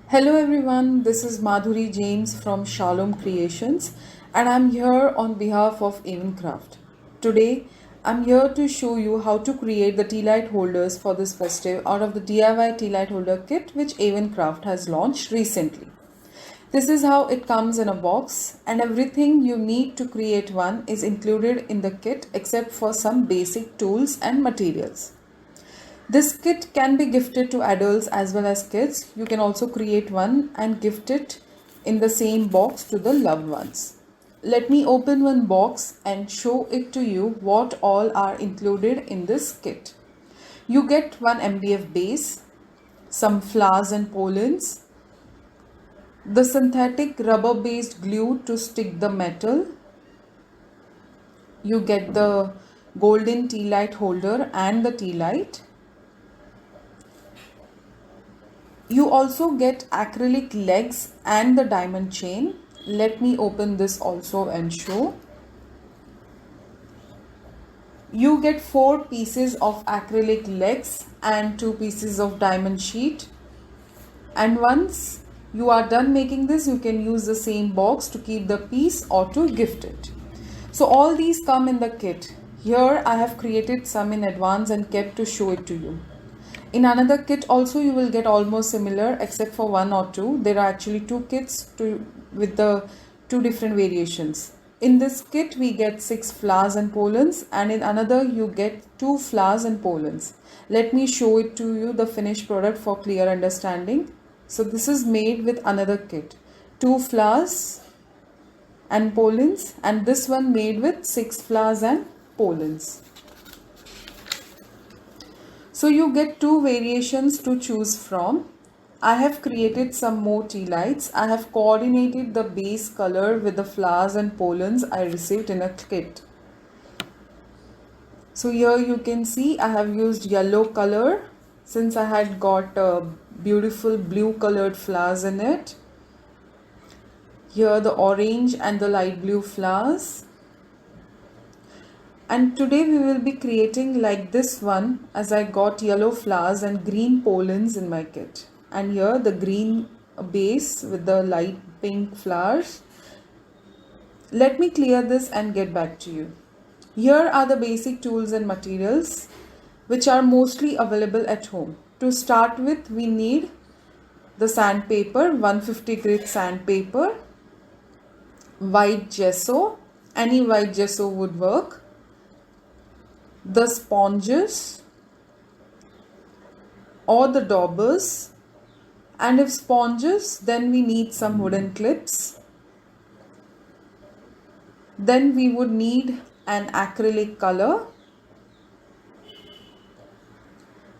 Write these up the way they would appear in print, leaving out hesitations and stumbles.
Hello everyone, this is Madhuri James from Shalom Creations and I'm here on behalf of Evencraft. Today, I'm here to show you how to create the tea light holders for this festive out of the DIY tea light holder kit which Evencraft has launched recently. This is how it comes in a box and everything you need to create one is included in the kit except for some basic tools and materials. This kit can be gifted to adults as well as kids. You can also create one and gift it in the same box to the loved ones. Let me open one box and show it to you what all are included in this kit. You get one MDF base, some flowers and pollens, the synthetic rubber based glue to stick the metal. You get the golden tea light holder and the tea light. You also get acrylic legs and the diamond chain. Let me open this also and show. You get 4 pieces of acrylic legs and 2 pieces of diamond sheet. And once you are done making this, you can use the same box to keep the piece or to gift it. So all these come in the kit. Here I have created some in advance and kept to show it to you. In another kit also you will get almost similar except for 1 or 2. There are actually 2 kits with the 2 different variations. In this kit we get 6 flowers and pollens and in another you get 2 flowers and pollens. Let me show it to you the finished product for clear understanding. So this is made with another kit. 2 flowers and pollens and this one made with 6 flowers and pollens. So you get 2 variations to choose from. I have created some more tea lights. I have coordinated the base color with the flowers and pollens I received in a kit. So here you can see I have used yellow color since I had got beautiful blue colored flowers in it. Here the orange and the light blue flowers. And today we will be creating like this one as I got yellow flowers and green pollens in my kit. And here the green base with the light pink flowers. Let me clear this and get back to you. Here are the basic tools and materials which are mostly available at home. To start with, we need the sandpaper, 150 grit sandpaper, white gesso, any white gesso would work, the sponges or the daubers, and if sponges then we need some wooden clips. Then we would need an acrylic color.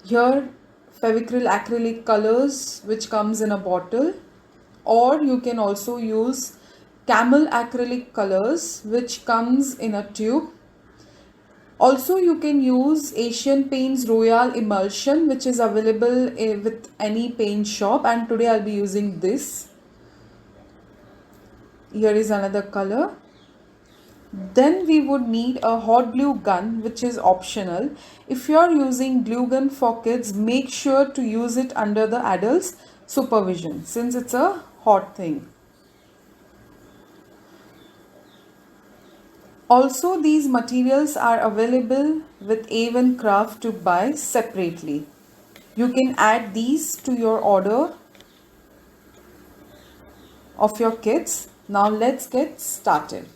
Here Fevicryl acrylic colors which comes in a bottle, or you can also use camel acrylic colors which comes in a tube. Also, you can use Asian Paints Royal Emulsion which is available with any paint shop, and today I'll be using this. Here is another color. Then we would need a hot glue gun which is optional. If you are using glue gun for kids, make sure to use it under the adults' supervision since it's a hot thing. Also, these materials are available with Evencraft to buy separately. You can add these to your order of your kits. Now let's get started.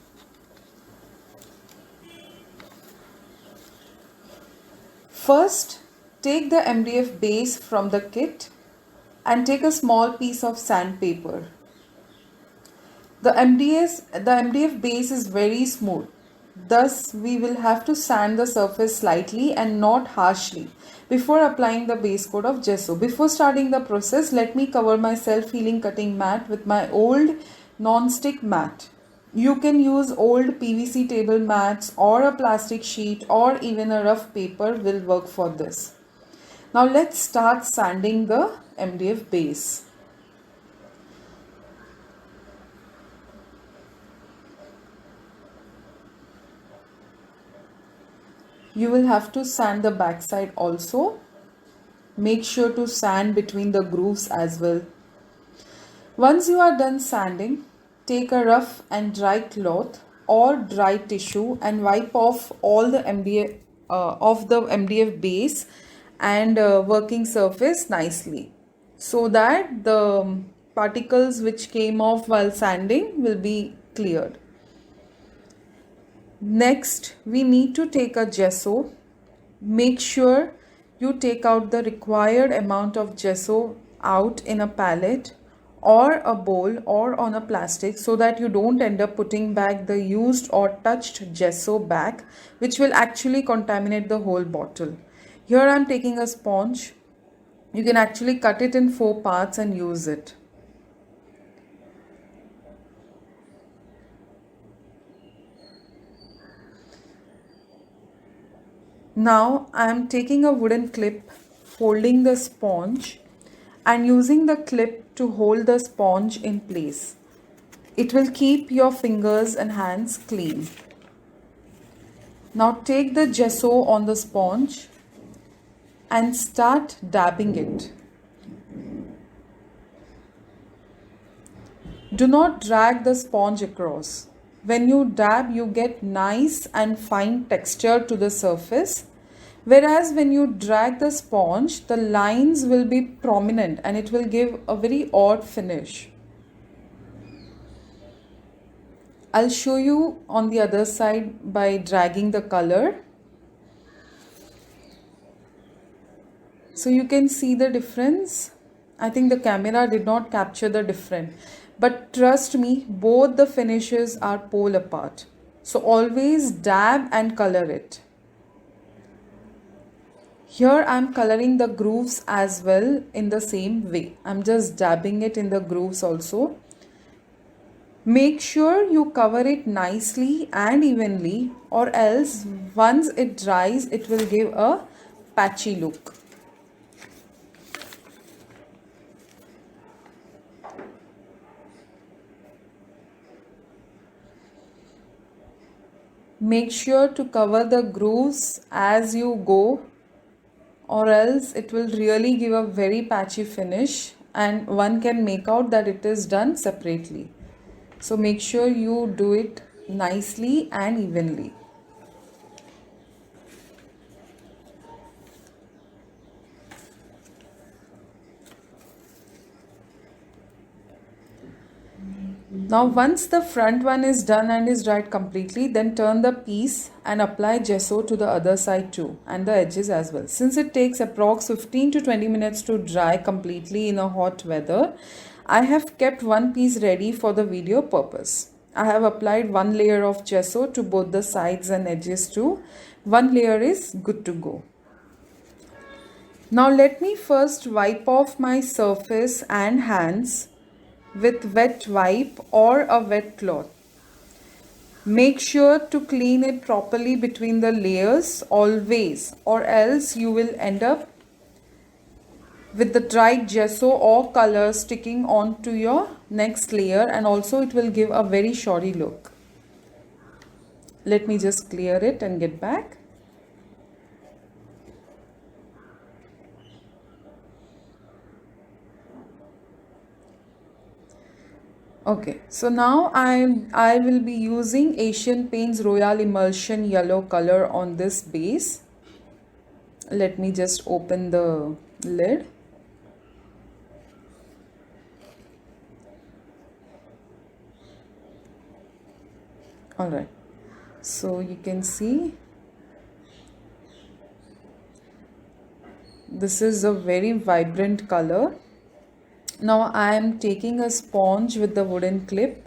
First, take the MDF base from the kit and take a small piece of sandpaper. The MDF base is very smooth. Thus, we will have to sand the surface slightly and not harshly before applying the base coat of gesso. Before starting the process, let me cover my self-healing cutting mat with my old non-stick mat. You can use old PVC table mats or a plastic sheet or even a rough paper will work for this. Now let's start sanding the MDF base. You will have to sand the backside also. Make sure to sand between the grooves as well. Once you are done sanding, take a rough and dry cloth or dry tissue and wipe off all the MDF base and working surface nicely, so that the particles which came off while sanding will be cleared. Next, we need to take a gesso. Make sure you take out the required amount of gesso out in a palette or a bowl or on a plastic, so that you don't end up putting back the used or touched gesso back, which will actually contaminate the whole bottle. Here I am taking a sponge. You can actually cut it in 4 parts and use it. Now I am taking a wooden clip, folding the sponge and using the clip to hold the sponge in place. It will keep your fingers and hands clean. Now take the gesso on the sponge and start dabbing it. Do not drag the sponge across. When you dab, you get nice and fine texture to the surface, whereas when you drag the sponge, the lines will be prominent and it will give a very odd finish. I'll show you on the other side by dragging the color. So you can see the difference. I think the camera did not capture the difference. But trust me, both the finishes are pole apart. So always dab and color it. Here I am coloring the grooves as well in the same way. I am just dabbing it in the grooves also. Make sure you cover it nicely and evenly, or else once it dries, it will give a patchy look. Make sure to cover the grooves as you go, or else it will really give a very patchy finish and one can make out that it is done separately. So make sure you do it nicely and evenly. Now once the front one is done and is dried completely, then turn the piece and apply gesso to the other side too and the edges as well. Since it takes approx 15 to 20 minutes to dry completely in a hot weather, I have kept one piece ready for the video purpose. I have applied one layer of gesso to both the sides and edges too. One layer is good to go. Now let me first wipe off my surface and hands with wet wipe or a wet cloth. Make sure to clean it properly between the layers always, or else you will end up with the dried gesso or color sticking onto your next layer, and also it will give a very shoddy look. Let me just clear it and get back. Okay, so now I will be using Asian Paints Royal Emulsion yellow color on this base. Let me just open the lid. Alright, so you can see this is a very vibrant color. Now I am taking a sponge with the wooden clip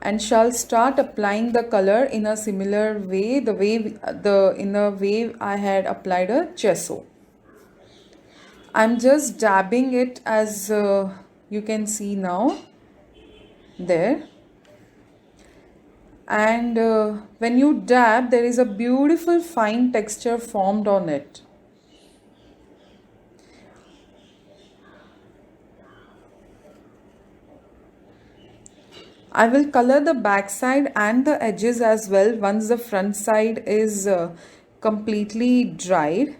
and shall start applying the color in a similar way, in the way I had applied a gesso. I'm just dabbing it as you can see now there. And when you dab, there is a beautiful fine texture formed on it. I will color the back side and the edges as well once the front side is completely dried.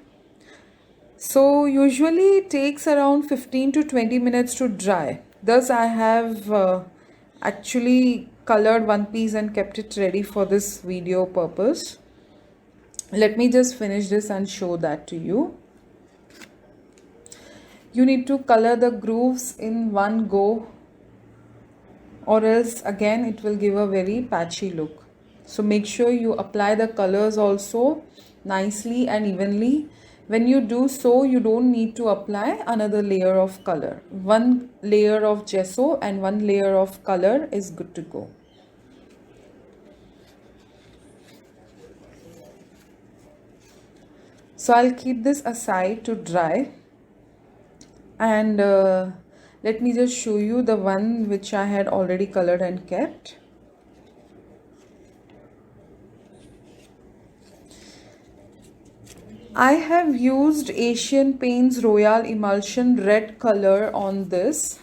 So usually it takes around 15 to 20 minutes to dry. Thus, I have actually colored one piece and kept it ready for this video purpose. Let me just finish this and show that to you. You need to color the grooves in one go, or else again it will give a very patchy look. So make sure you apply the colors also nicely and evenly. When you do so, you don't need to apply another layer of color. One layer of gesso and one layer of color is good to go. So I'll keep this aside to dry, and let me just show you the one which I had already colored and kept. I have used Asian Paints Royal Emulsion red color on this,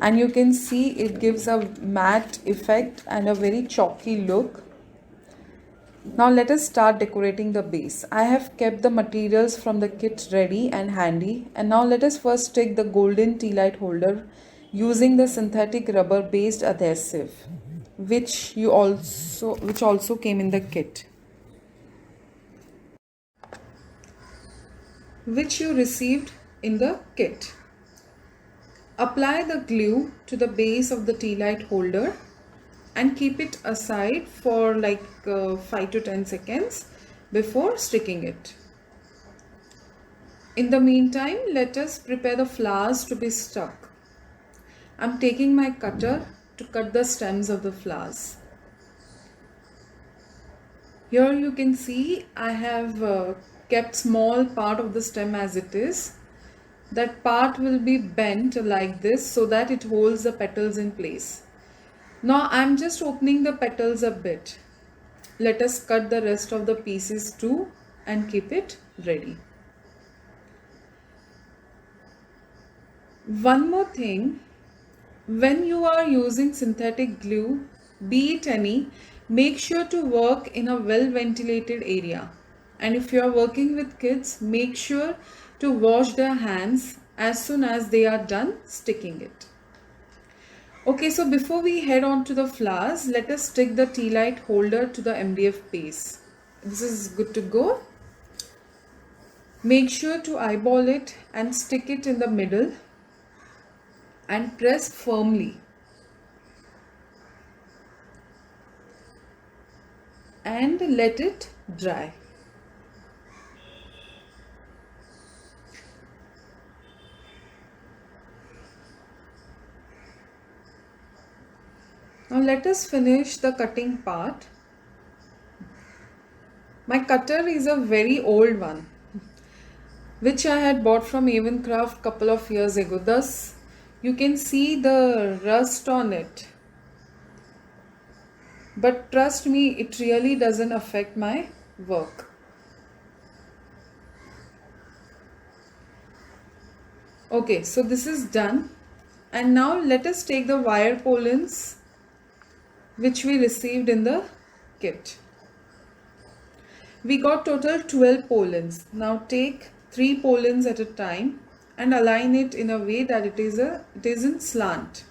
and you can see it gives a matte effect and a very chalky look. Now let us start decorating the base. I have kept the materials from the kit ready and handy, and now let us first stick the golden tea light holder using the synthetic rubber based adhesive which also came in the kit, which you received in the kit. Apply the glue to the base of the tea light holder and keep it aside for like 5 to 10 seconds before sticking it. In the meantime, let us prepare the flowers to be stuck. I'm taking my cutter to cut the stems of the flowers. Here you can see I have kept small part of the stem as it is. That part will be bent like this so that it holds the petals in place. Now I'm just opening the petals a bit. Let us cut the rest of the pieces too and keep it ready. One more thing, when you are using synthetic glue, be it any, make sure to work in a well ventilated area. And if you are working with kids, make sure to wash their hands as soon as they are done sticking it. Okay, so before we head on to the flowers, let us stick the tea light holder to the MDF base. This is good to go. Make sure to eyeball it and stick it in the middle and press firmly. And let it dry. Now let us finish the cutting part. My cutter is a very old one, which I had bought from Craft couple of years ago. Thus, you can see the rust on it. But trust me, it really doesn't affect my work. Okay, so this is done. And now let us take the wire pollens which we received in the kit. We got total 12 pollens. Now take 3 pollens at a time and align it in a way that it is in slant.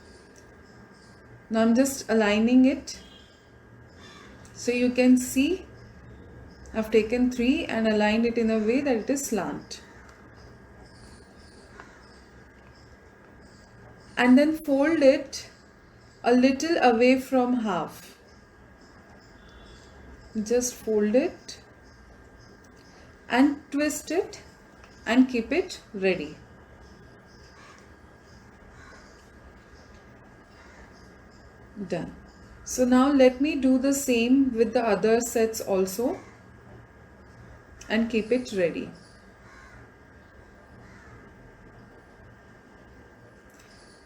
Now I'm just aligning it. So you can see I've taken 3 and aligned it in a way that it is slant. And then fold it a little away from half. Just fold it and twist it and keep it ready. Done. So now let me do the same with the other sets also and keep it ready.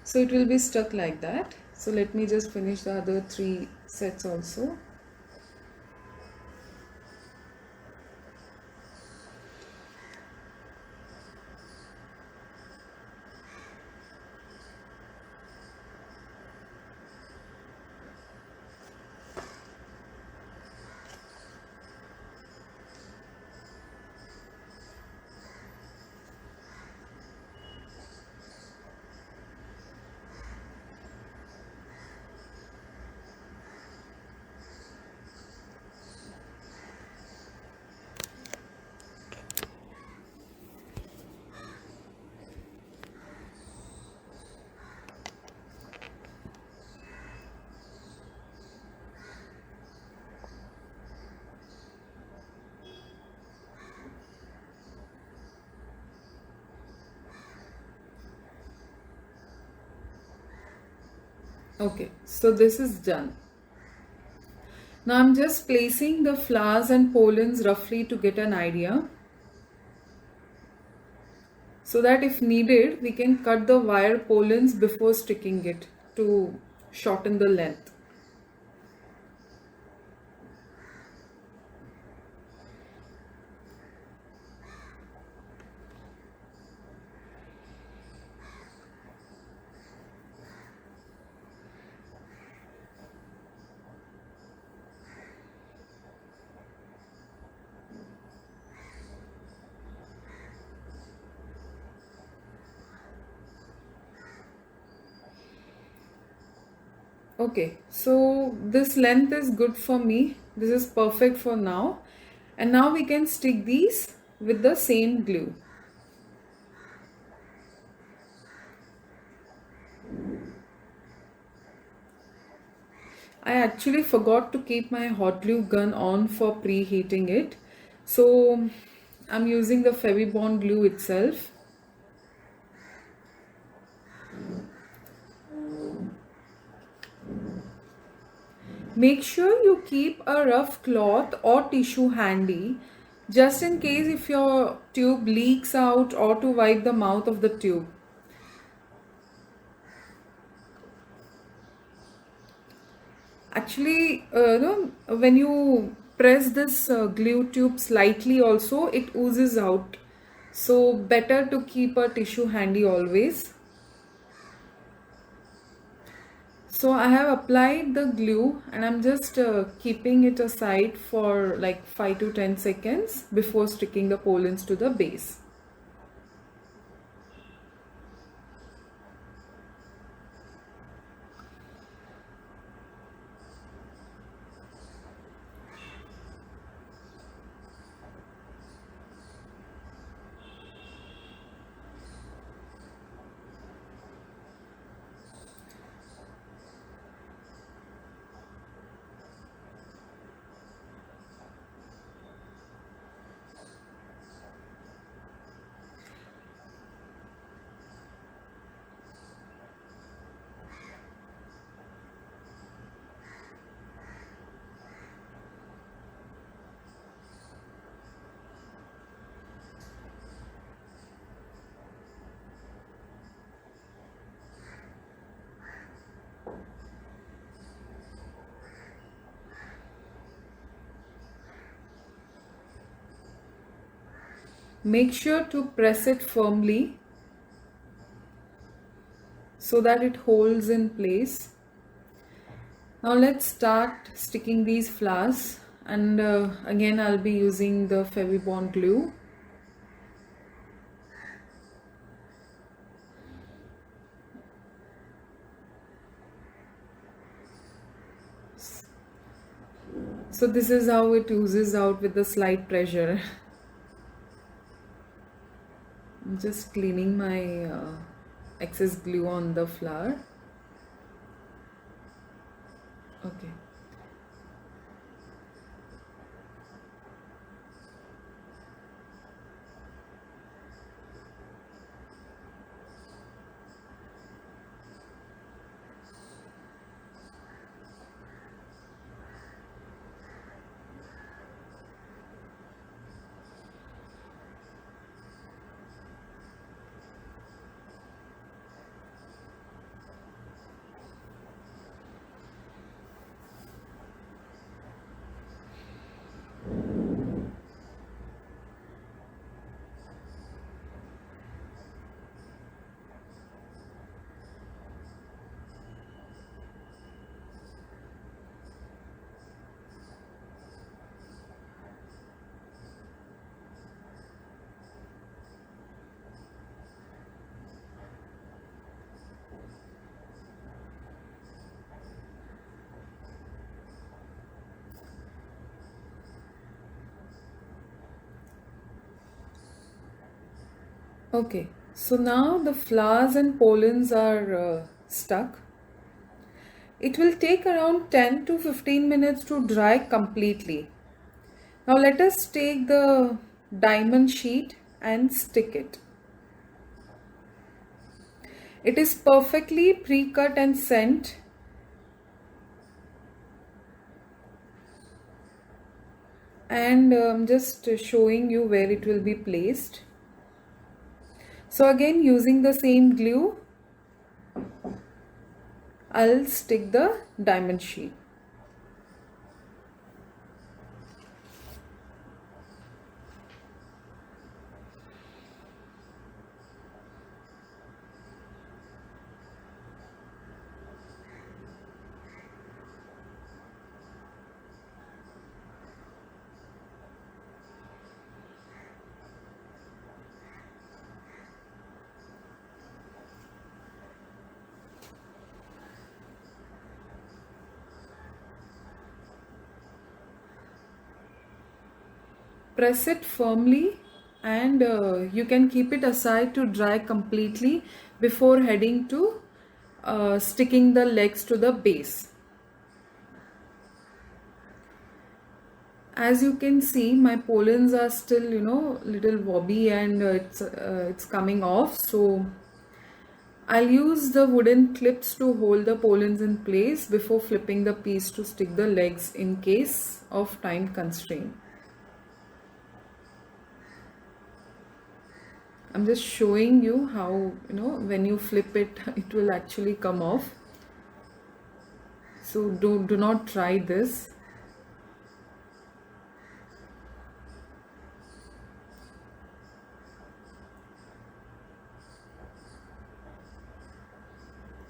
So it will be stuck like that. So let me just finish the other 3 sets also. Okay, so this is done. Now I'm just placing the flowers and pollens roughly to get an idea, so that if needed we can cut the wire pollens before sticking it to shorten the length. Okay, so this length is good for me. This is perfect for now. And now we can stick these with the same glue. I actually forgot to keep my hot glue gun on for preheating it. So I'm using the Fevibond glue itself. Make sure you keep a rough cloth or tissue handy just in case if your tube leaks out, or to wipe the mouth of the tube. Actually, when you press this glue tube slightly also, it oozes out. So better to keep a tissue handy always. So I have applied the glue and I'm just keeping it aside for like 5 to 10 seconds before sticking the pollens to the base. Make sure to press it firmly so that it holds in place. Now let's start sticking these flowers, and again I'll be using the Fevibond glue. So this is how it oozes out with the slight pressure. I'm just cleaning my excess glue on the flower. Okay. Okay, so now the flowers and pollens are stuck. It will take around 10 to 15 minutes to dry completely. Now let us take the diamond sheet and stick it. It is perfectly pre-cut and sent. and just showing you where it will be placed. So again, using the same glue, I'll stick the diamond sheet. Press it firmly, and you can keep it aside to dry completely before heading to sticking the legs to the base. As you can see, my pollens are still, little wobbly, and it's coming off. So I'll use the wooden clips to hold the pollens in place before flipping the piece to stick the legs in case of time constraint. I'm just showing you how, when you flip it, it will actually come off. So do not try this.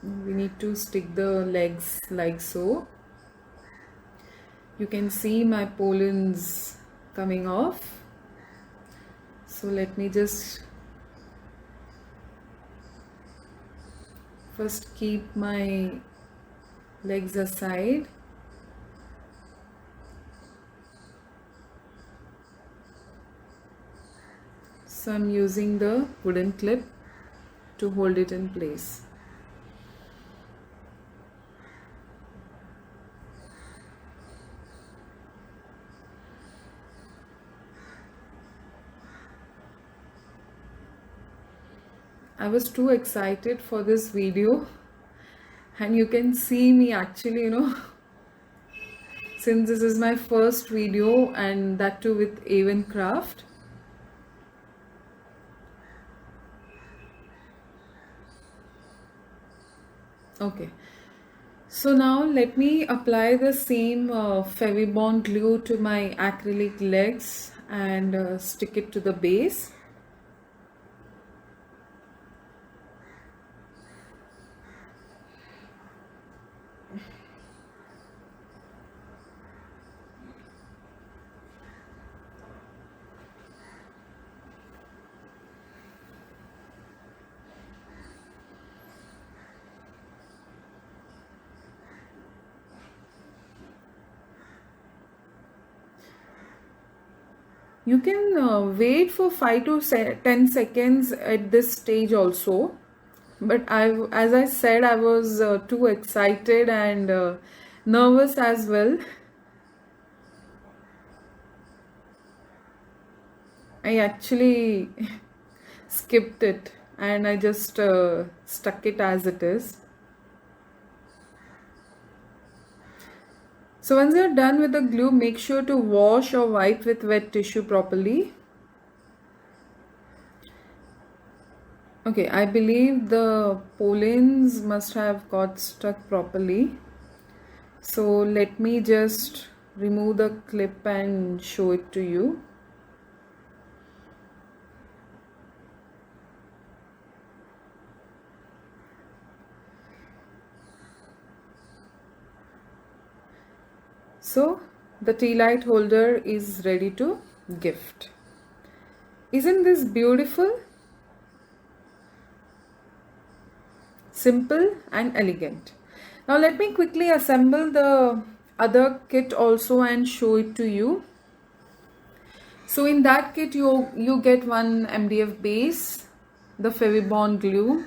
We need to stick the legs like so. You can see my pollens coming off. So let me just first keep my legs aside. So I'm using the wooden clip to hold it in place. I was too excited for this video, and you can see me actually, since this is my first video, and that too with Avon Craft. Okay, so now let me apply the same Fevibond glue to my acrylic legs and stick it to the base. You can wait for 5 to 10 seconds at this stage also. But as I said, I was too excited and nervous as well. I actually skipped it and I just stuck it as it is. So once you're done with the glue, make sure to wash or wipe with wet tissue properly. Okay, I believe the pollens must have got stuck properly. So let me just remove the clip and show it to you. So the tea light holder is ready to gift. Isn't this beautiful? Simple and elegant. Now let me quickly assemble the other kit also and show it to you. So in that kit you get one MDF base, the Fevibond glue,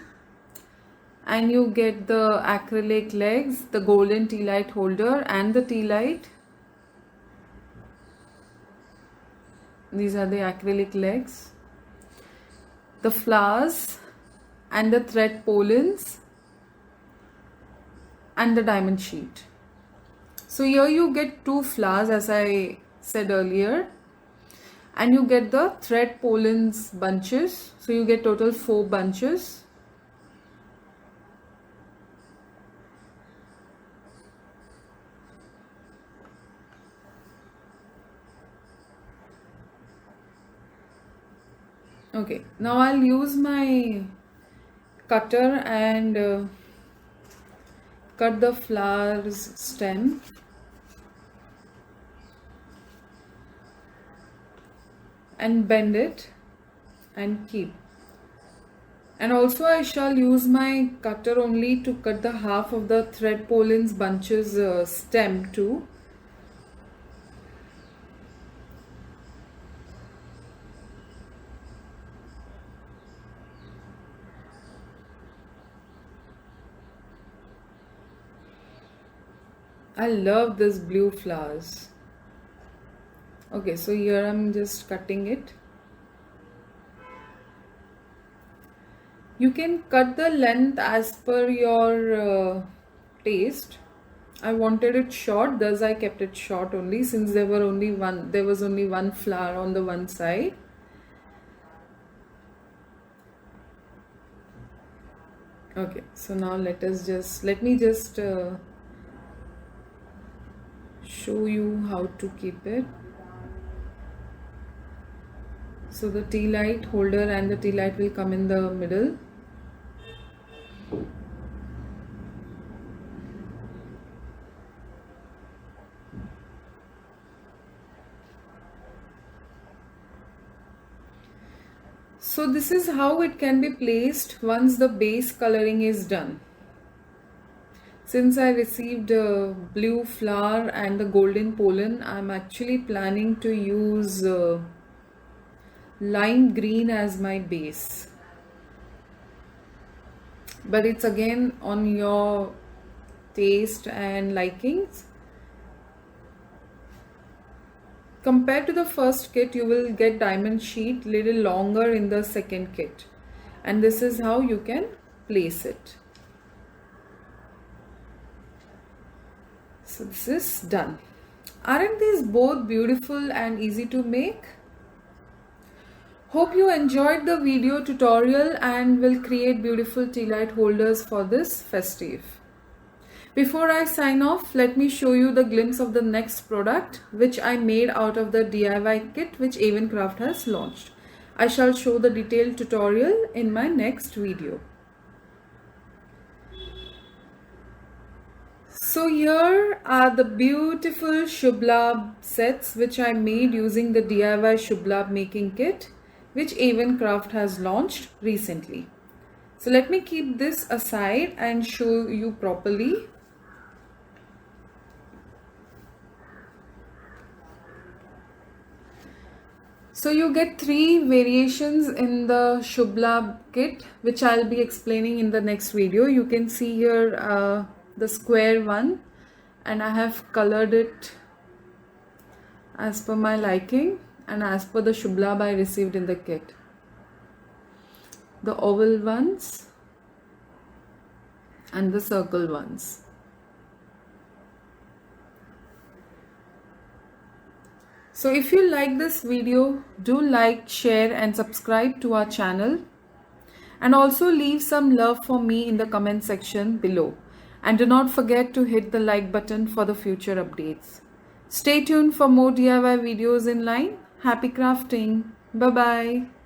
and you get the acrylic legs, the golden tea light holder and the tea light. These are the acrylic legs, the flowers and the thread pollens and the diamond sheet. So here you get two flowers as I said earlier, and you get the thread pollens bunches. So you get total 4 bunches. Okay, now I'll use my cutter and cut the flower's stem. And bend it and keep. And also I shall use my cutter only to cut the half of the thread pollens bunches stem too. I love this blue flowers. Okay, so here I'm just cutting it. You can cut the length as per your taste. I wanted it short, thus I kept it short only, since there was only one flower on the one side. Okay, so now let me just show you how to keep it. So the tea light holder and the tea light will come in the middle. So this is how it can be placed once the base coloring is done. Since I received a blue flower and the golden pollen, I'm actually planning to use lime green as my base. But it's again on your taste and likings. Compared to the first kit, you will get diamond sheet little longer in the second kit, and this is how you can place it. So this is done. Aren't these both beautiful and easy to make? Hope you enjoyed the video tutorial and will create beautiful tea light holders for this festive. Before I sign off, let me show you the glimpse of the next product which I made out of the DIY kit which Craft has launched. I shall show the detailed tutorial in my next video. So here are the beautiful Shubhlab sets which I made using the DIY Shubhlab making kit which Craft has launched recently. So let me keep this aside and show you properly. So you get 3 variations in the Shubhlab kit which I'll be explaining in the next video. You can see here the square one, and I have colored it as per my liking and as per the Shubhlab I received in the kit. The oval ones and the circle ones. So if you like this video, do like, share and subscribe to our channel, and also leave some love for me in the comment section below, and do not forget to hit the like button for the future updates. Stay tuned for more DIY videos in line. Happy crafting. Bye bye.